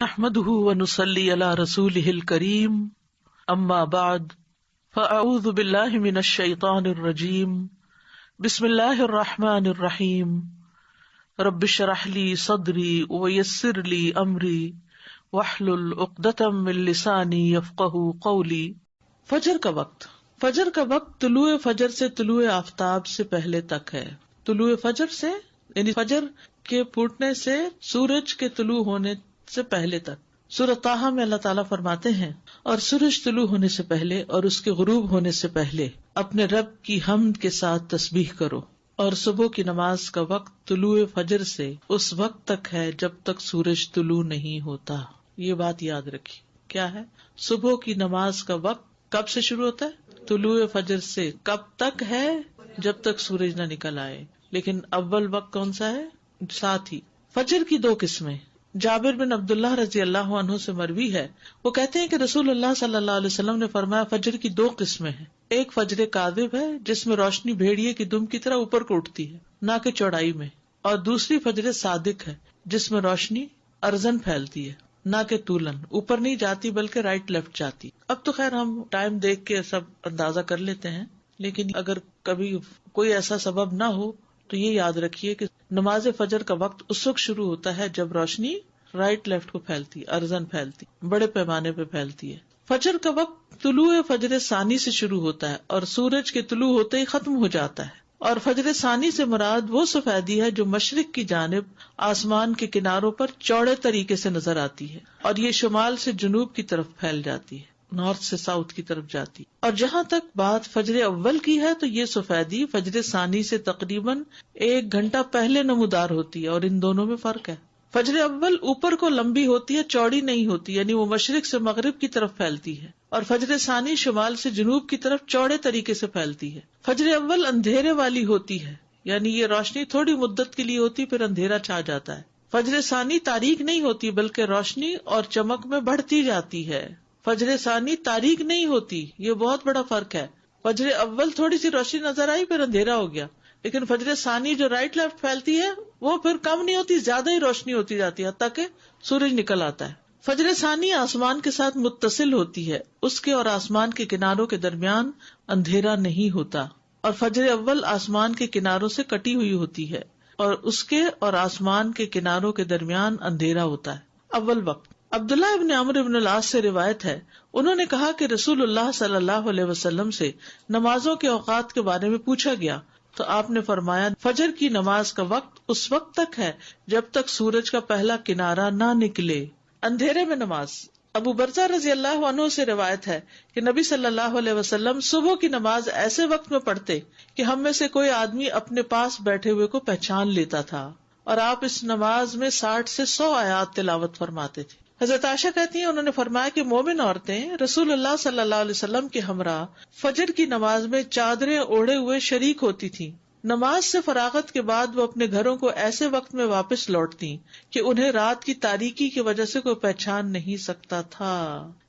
نحمده ونصلي على رسوله الكريم اما بعد فاعوذ بالله من الشيطان الرجيم بسم الله الرحمن الرحيم رب اشرح لي صدري ويسر لي امري واحلل عقدة من لساني يفقهوا قولي۔ فجر کا وقت طلوع فجر سے طلوع آفتاب سے پہلے تک ہے۔ طلوع فجر سے یعنی فجر کے پھوٹنے سے سورج کے طلوع ہونے سے پہلے تک۔ سورۃ طٰہٰ میں اللہ تعالیٰ فرماتے ہیں، اور سورج طلوع ہونے سے پہلے اور اس کے غروب ہونے سے پہلے اپنے رب کی حمد کے ساتھ تسبیح کرو، اور صبح کی نماز کا وقت طلوع فجر سے اس وقت تک ہے جب تک سورج طلوع نہیں ہوتا۔ یہ بات یاد رکھی، کیا ہے؟ صبح کی نماز کا وقت کب سے شروع ہوتا ہے؟ طلوع فجر سے۔ کب تک ہے؟ جب تک سورج نہ نکل آئے۔ لیکن اول وقت کون سا ہے؟ ساتھ ہی فجر کی دو قسمیں۔ جابر بن عبداللہ رضی اللہ عنہ سے مروی ہے، وہ کہتے ہیں کہ رسول اللہ صلی اللہ علیہ وسلم نے فرمایا، فجر کی دو قسمیں ہیں، ایک فجر کاذب ہے جس میں روشنی بھیڑیے کی دم کی طرح اوپر کو اٹھتی ہے نہ کہ چوڑائی میں، اور دوسری فجر صادق ہے جس میں روشنی ارزن پھیلتی ہے نہ کہ طولن، اوپر نہیں جاتی بلکہ رائٹ لیفٹ جاتی۔ اب تو خیر ہم ٹائم دیکھ کے سب اندازہ کر لیتے ہیں، لیکن اگر کبھی کوئی ایسا سبب نہ ہو تو یہ یاد رکھیے کہ نماز فجر کا وقت اس وقت شروع ہوتا ہے جب روشنی رائٹ لیفٹ کو پھیلتی، ارزن پھیلتی، بڑے پیمانے پہ پھیلتی ہے۔ فجر کا وقت طلوع فجر ثانی سے شروع ہوتا ہے اور سورج کے طلوع ہوتے ہی ختم ہو جاتا ہے، اور فجر ثانی سے مراد وہ سفیدی ہے جو مشرق کی جانب آسمان کے کناروں پر چوڑے طریقے سے نظر آتی ہے، اور یہ شمال سے جنوب کی طرف پھیل جاتی ہے، نارتھ سے ساؤتھ کی طرف جاتی۔ اور جہاں تک بات فجر اول کی ہے تو یہ سفیدی فجر ثانی سے تقریباً 1 گھنٹہ پہلے نمودار ہوتی ہے، اور ان دونوں میں فرق ہے۔ فجر اول اوپر کو لمبی ہوتی ہے، چوڑی نہیں ہوتی، یعنی وہ مشرق سے مغرب کی طرف پھیلتی ہے، اور فجر ثانی شمال سے جنوب کی طرف چوڑے طریقے سے پھیلتی ہے۔ فجر اول اندھیرے والی ہوتی ہے، یعنی یہ روشنی تھوڑی مدت کے لیے ہوتی، پھر اندھیرا چھا جاتا ہے۔ فجر ثانی تاریک نہیں ہوتی بلکہ روشنی اور چمک میں بڑھتی جاتی ہے۔ فجر ثانی تاریک نہیں ہوتی، یہ بہت بڑا فرق ہے۔ فجر اول تھوڑی سی روشنی نظر آئی پھر اندھیرا ہو گیا، لیکن فجر ثانی جو رائٹ لیفٹ پھیلتی ہے وہ پھر کم نہیں ہوتی، زیادہ ہی روشنی ہوتی جاتی ہے حتیٰ کہ سورج نکل آتا ہے۔ فجر ثانی آسمان کے ساتھ متصل ہوتی ہے، اس کے اور آسمان کے کناروں کے درمیان اندھیرا نہیں ہوتا، اور فجر اول آسمان کے کناروں سے کٹی ہوئی ہوتی ہے اور اس کے اور آسمان کے کناروں کے درمیان اندھیرا ہوتا ہے۔ اول وقت عبداللہ ابن عمرو ابن العاص سے روایت ہے، انہوں نے کہا کہ رسول اللہ صلی اللہ علیہ وسلم سے نمازوں کے اوقات کے بارے میں پوچھا گیا تو آپ نے فرمایا، فجر کی نماز کا وقت اس وقت تک ہے جب تک سورج کا پہلا کنارہ نہ نکلے۔ اندھیرے میں نماز۔ ابو برزہ رضی اللہ عنہ سے روایت ہے کہ نبی صلی اللہ علیہ وسلم صبح کی نماز ایسے وقت میں پڑھتے کہ ہم میں سے کوئی آدمی اپنے پاس بیٹھے ہوئے کو پہچان لیتا تھا، اور آپ اس نماز میں 60 سے 100 آیات تلاوت فرماتے تھے۔ حضرت عائشہ کہتی ہیں، انہوں نے فرمایا کہ مومن عورتیں رسول اللہ صلی اللہ علیہ وسلم کے ہمراہ فجر کی نماز میں چادریں اوڑھے ہوئے شریک ہوتی تھیں۔ نماز سے فراغت کے بعد وہ اپنے گھروں کو ایسے وقت میں واپس لوٹتی کہ انہیں رات کی تاریکی کی وجہ سے کوئی پہچان نہیں سکتا تھا۔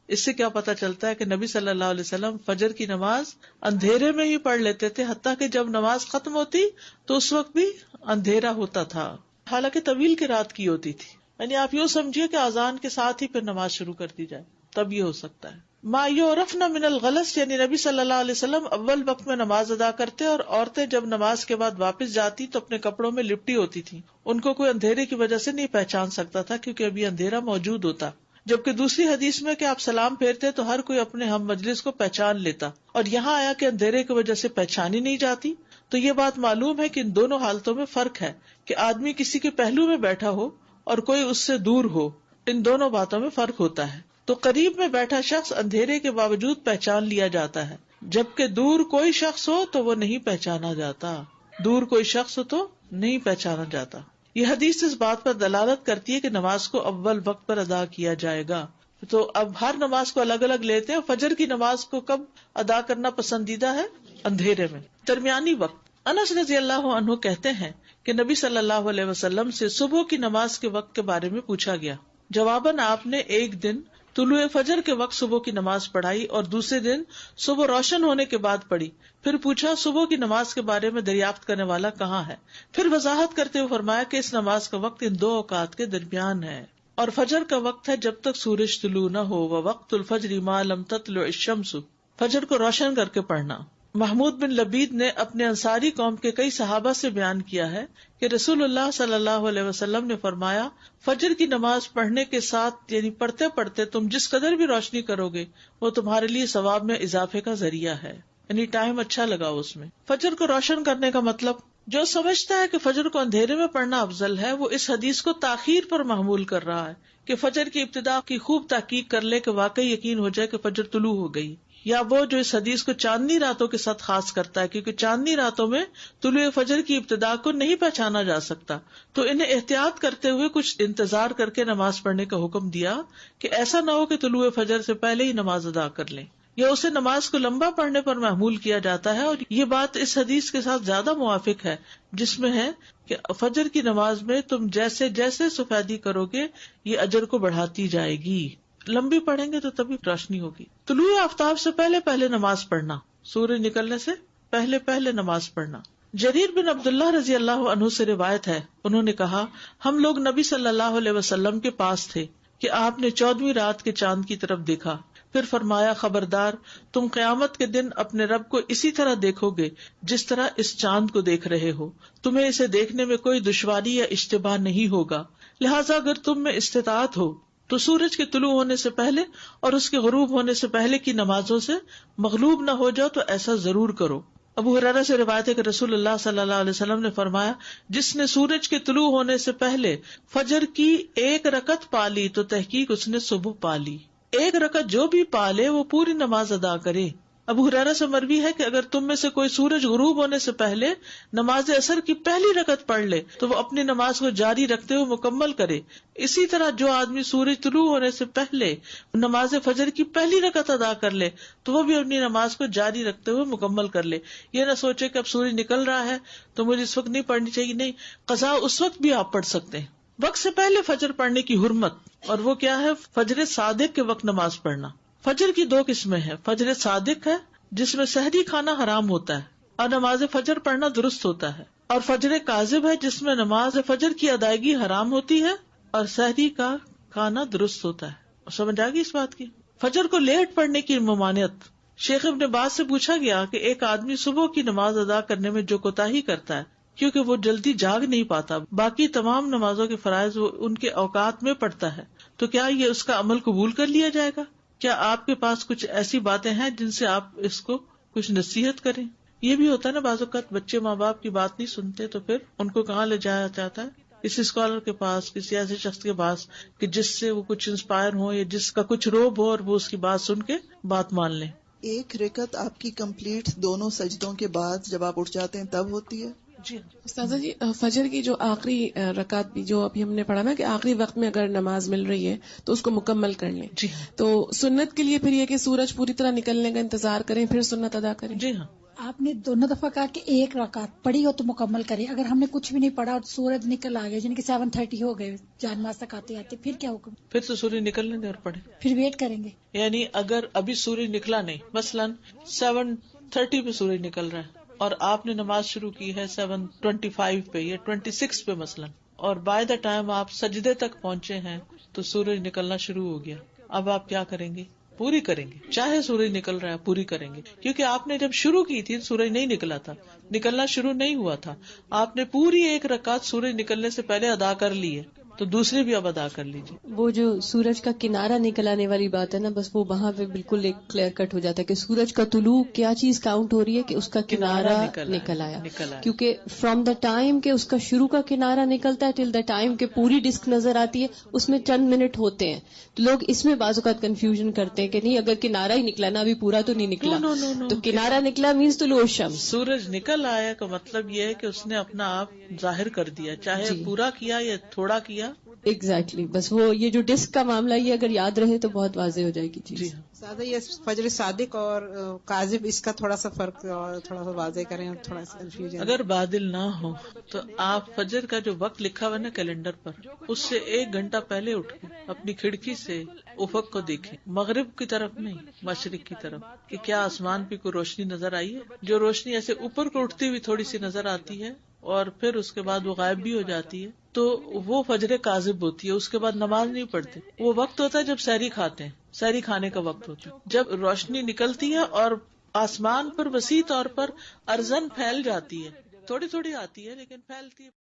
اس سے کیا پتا چلتا ہے کہ نبی صلی اللہ علیہ وسلم فجر کی نماز اندھیرے میں ہی پڑھ لیتے تھے، حتیٰ کہ جب نماز ختم ہوتی تو اس وقت بھی اندھیرا ہوتا تھا، حالانکہ طویل کی رات کی ہوتی تھی۔ یعنی آپ یوں سمجھیے کہ اذان کے ساتھ ہی پھر نماز شروع کر دی جائے، تب یہ ہو سکتا ہے۔ ما یعرفن من الغلس، یعنی نبی صلی اللہ علیہ وسلم اول وقت میں نماز ادا کرتے، اور عورتیں جب نماز کے بعد واپس جاتی تو اپنے کپڑوں میں لپٹی ہوتی تھی، ان کو کوئی اندھیرے کی وجہ سے نہیں پہچان سکتا تھا کیونکہ ابھی اندھیرا موجود ہوتا۔ جبکہ دوسری حدیث میں کہ آپ سلام پھیرتے تو ہر کوئی اپنے ہم مجلس کو پہچان لیتا، اور یہاں آیا کہ اندھیرے کی وجہ سے پہچانی نہیں جاتی، تو یہ بات معلوم ہے کہ ان دونوں حالتوں میں فرق ہے کہ آدمی کسی کے پہلو میں بیٹھا ہو اور کوئی اس سے دور ہو، ان دونوں باتوں میں فرق ہوتا ہے۔ تو قریب میں بیٹھا شخص اندھیرے کے باوجود پہچان لیا جاتا ہے، جبکہ دور کوئی شخص ہو تو وہ نہیں پہچانا جاتا، دور کوئی شخص ہو تو نہیں پہچانا جاتا۔ یہ حدیث اس بات پر دلالت کرتی ہے کہ نماز کو اول وقت پر ادا کیا جائے گا۔ تو اب ہر نماز کو الگ الگ لیتے ہیں، فجر کی نماز کو کب ادا کرنا پسندیدہ ہے؟ اندھیرے میں۔ درمیانی وقت۔ انس رضی اللہ عنہ کہتے ہیں کہ نبی صلی اللہ علیہ وسلم سے صبح کی نماز کے وقت کے بارے میں پوچھا گیا، جواباً آپ نے ایک دن طلوع فجر کے وقت صبح کی نماز پڑھائی اور دوسرے دن صبح روشن ہونے کے بعد پڑھی، پھر پوچھا صبح کی نماز کے بارے میں دریافت کرنے والا کہاں ہے، پھر وضاحت کرتے ہوئے فرمایا کہ اس نماز کا وقت ان دو اوقات کے درمیان ہے۔ اور فجر کا وقت ہے جب تک سورج طلوع نہ ہو، ووقت الفجر ما لم تطلع الشمس، فجر کو روشن کر کے پڑھنا۔ محمود بن لبید نے اپنے انصاری قوم کے کئی صحابہ سے بیان کیا ہے کہ رسول اللہ صلی اللہ علیہ وسلم نے فرمایا، فجر کی نماز پڑھنے کے ساتھ یعنی پڑھتے پڑھتے تم جس قدر بھی روشنی کرو گے وہ تمہارے لیے ثواب میں اضافے کا ذریعہ ہے، یعنی ٹائم اچھا لگاؤ اس میں۔ فجر کو روشن کرنے کا مطلب، جو سمجھتا ہے کہ فجر کو اندھیرے میں پڑھنا افضل ہے وہ اس حدیث کو تاخیر پر محمول کر رہا ہے کہ فجر کی ابتدا کی خوب تحقیق کر لے کہ واقعی یقین ہو جائے کہ فجر طلوع ہو گئی، یا وہ جو اس حدیث کو چاندنی راتوں کے ساتھ خاص کرتا ہے کیونکہ چاندنی راتوں میں طلوع فجر کی ابتدا کو نہیں پہچانا جا سکتا، تو انہیں احتیاط کرتے ہوئے کچھ انتظار کر کے نماز پڑھنے کا حکم دیا کہ ایسا نہ ہو کہ طلوع فجر سے پہلے ہی نماز ادا کر لیں، یا اسے نماز کو لمبا پڑھنے پر محمول کیا جاتا ہے۔ اور یہ بات اس حدیث کے ساتھ زیادہ موافق ہے جس میں ہے کہ فجر کی نماز میں تم جیسے جیسے سفیدی کرو گے یہ اجر کو بڑھاتی جائے گی، لمبی پڑھیں گے تو تبھی روشنی ہوگی۔ طلوع آفتاب سے پہلے پہلے نماز پڑھنا، سورج نکلنے سے پہلے پہلے نماز پڑھنا۔ جریر بن عبداللہ رضی اللہ عنہ سے روایت ہے، انہوں نے کہا، ہم لوگ نبی صلی اللہ علیہ وسلم کے پاس تھے کہ آپ نے 14ویں رات کے چاند کی طرف دیکھا، پھر فرمایا، خبردار، تم قیامت کے دن اپنے رب کو اسی طرح دیکھو گے جس طرح اس چاند کو دیکھ رہے ہو، تمہیں اسے دیکھنے میں کوئی دشواری یا اشتباہ نہیں ہوگا، لہٰذا اگر تم میں استطاعت ہو تو سورج کے طلوع ہونے سے پہلے اور اس کے غروب ہونے سے پہلے کی نمازوں سے مغلوب نہ ہو جاؤ تو ایسا ضرور کرو۔ ابو ہریرہ سے روایت ہے کہ رسول اللہ صلی اللہ علیہ وسلم نے فرمایا، جس نے سورج کے طلوع ہونے سے پہلے فجر کی 1 رکعت پالی تو تحقیق اس نے صبح پالی، 1 رکعت جو بھی پالے وہ پوری نماز ادا کرے۔ ابو ہریرہ سے مروی ہے کہ اگر تم میں سے کوئی سورج غروب ہونے سے پہلے نماز عصر کی پہلی رکعت پڑھ لے تو وہ اپنی نماز کو جاری رکھتے ہوئے مکمل کرے، اسی طرح جو آدمی سورج طلوع ہونے سے پہلے نماز فجر کی پہلی رکعت ادا کر لے تو وہ بھی اپنی نماز کو جاری رکھتے ہوئے مکمل کر لے۔ یہ نہ سوچے کہ اب سورج نکل رہا ہے تو مجھے اس وقت نہیں پڑھنی چاہیے، نہیں، قضا اس وقت بھی آپ پڑھ سکتے ہیں۔ وقت سے پہلے فجر پڑھنے کی حرمت، اور وہ کیا ہے؟ فجر صادق کے وقت نماز پڑھنا۔ فجر کی 2 قسمیں ہیں، فجر صادق ہے جس میں سحری کھانا حرام ہوتا ہے اور نماز فجر پڑھنا درست ہوتا ہے، اور فجر کاذب ہے جس میں نماز فجر کی ادائیگی حرام ہوتی ہے اور سحری کا کھانا درست ہوتا ہے۔ سمجھ آ گئی اس بات کی؟ فجر کو لیٹ پڑھنے کی ممانعت، شیخ ابن باز سے پوچھا گیا کہ ایک آدمی صبح کی نماز ادا کرنے میں جو کوتاہی کرتا ہے کیونکہ وہ جلدی جاگ نہیں پاتا، باقی تمام نمازوں کے فرائض وہ ان کے اوقات میں پڑھتا ہے، تو کیا یہ اس کا عمل قبول کر لیا جائے گا؟ کیا آپ کے پاس کچھ ایسی باتیں ہیں جن سے آپ اس کو کچھ نصیحت کریں؟ یہ بھی ہوتا ہے نا، بعض اوقات بچے ماں باپ کی بات نہیں سنتے تو پھر ان کو کہاں لے جایا جاتا ہے؟ کسی اسکالر کے پاس، کسی ایسے شخص کے پاس کہ جس سے وہ کچھ انسپائر ہو یا جس کا کچھ روب ہو اور وہ اس کی بات سن کے بات مان لیں۔ 1 رکعت آپ کی کمپلیٹ دونوں سجدوں کے بعد جب آپ اٹھ جاتے ہیں تب ہوتی ہے؟ جی استاذہ جی، فجر کی جو آخری رکعت بھی جو ابھی ہم نے پڑھا نا کہ آخری وقت میں اگر نماز مل رہی ہے تو اس کو مکمل کر لیں، جی تو سنت کے لیے پھر یہ کہ سورج پوری طرح نکلنے کا انتظار کریں پھر سنت ادا کریں؟ جی ہاں، آپ نے دونوں دفعہ کہا کہ 1 رکعت پڑھی ہو تو مکمل کریں، اگر ہم نے کچھ بھی نہیں پڑھا اور سورج نکل آ گیا یعنی کہ 7:30 ہو گئے جان نماز تک آتے آتے، پھر کیا حکم؟ پھر تو سورج نکلنے دیں اور پڑھیں۔ پھر ویٹ کریں گے؟ یعنی اگر ابھی سورج نکلا نہیں، مثلاً 7:30 پہ سورج نکل رہا ہے اور آپ نے نماز شروع کی ہے 7:25 پہ یا 26 پہ مثلاً، اور بائی دا ٹائم آپ سجدے تک پہنچے ہیں تو سورج نکلنا شروع ہو گیا، اب آپ کیا کریں گے؟ پوری کریں گے، چاہے سورج نکل رہا ہے پوری کریں گے، کیونکہ آپ نے جب شروع کی تھی سورج نہیں نکلا تھا، نکلنا شروع نہیں ہوا تھا، آپ نے پوری 1 رکعت سورج نکلنے سے پہلے ادا کر لی ہے تو دوسری بھی اب ادا کر لیجیے۔ وہ جو سورج کا کنارہ نکل آنے والی بات ہے نا، بس وہ وہاں پہ بالکل ایک کلیئر کٹ ہو جاتا ہے کہ سورج کا طلوع کیا چیز کاؤنٹ ہو رہی ہے کہ اس کا کنارہ نکل آیا، کیونکہ فرام دا ٹائم کہ اس کا شروع کا کنارہ نکلتا ہے ٹل دا ٹائم کہ پوری ڈسک نظر آتی ہے اس میں چند منٹ ہوتے ہیں، تو لوگ اس میں بعض اوقات کنفیوژن کرتے ہیں کہ نہیں اگر کنارہ ہی نکلا نا ابھی پورا تو نہیں نکلا، تو کنارہ نکلا مینس طلوع الشمس، سورج نکل آیا کا مطلب یہ ہے کہ اس نے اپنا آپ ظاہر کر دیا، چاہے پورا کیا یا تھوڑا کیا۔ ایگزیکٹلی، بس وہ یہ جو ڈسک کا معاملہ یہ اگر یاد رہے تو بہت واضح ہو جائے گی چیز۔ جی زیادہ یہ فجر صادق اور کاذب اس کا تھوڑا سا فرق اور تھوڑا سا واضح کریں اور تھوڑا سا کنفیوژن۔ اگر بادل نہ ہو تو آپ فجر کا جو وقت لکھا ہوا نا کیلنڈر پر، اس سے 1 گھنٹہ پہلے اٹھ کے اپنی کھڑکی سے افق کو دیکھیں، مغرب کی طرف نہیں، مشرق کی طرف، کہ کیا آسمان پہ کوئی روشنی نظر آئی ہے۔ جو روشنی ایسے اوپر کو اٹھتی ہوئی تھوڑی سی نظر آتی ہے اور پھر اس کے بعد وہ غائب بھی ہو جاتی ہے، تو وہ فجر کاذب ہوتی ہے، اس کے بعد نماز نہیں پڑھتے. وہ وقت ہوتا ہے جب سحری کھاتے ہیں، سحری کھانے کا وقت ہوتا ہے، جب روشنی نکلتی ہے اور آسمان پر وسیع طور پر ارزن پھیل جاتی ہے، تھوڑی تھوڑی آتی ہے لیکن پھیلتی ہے.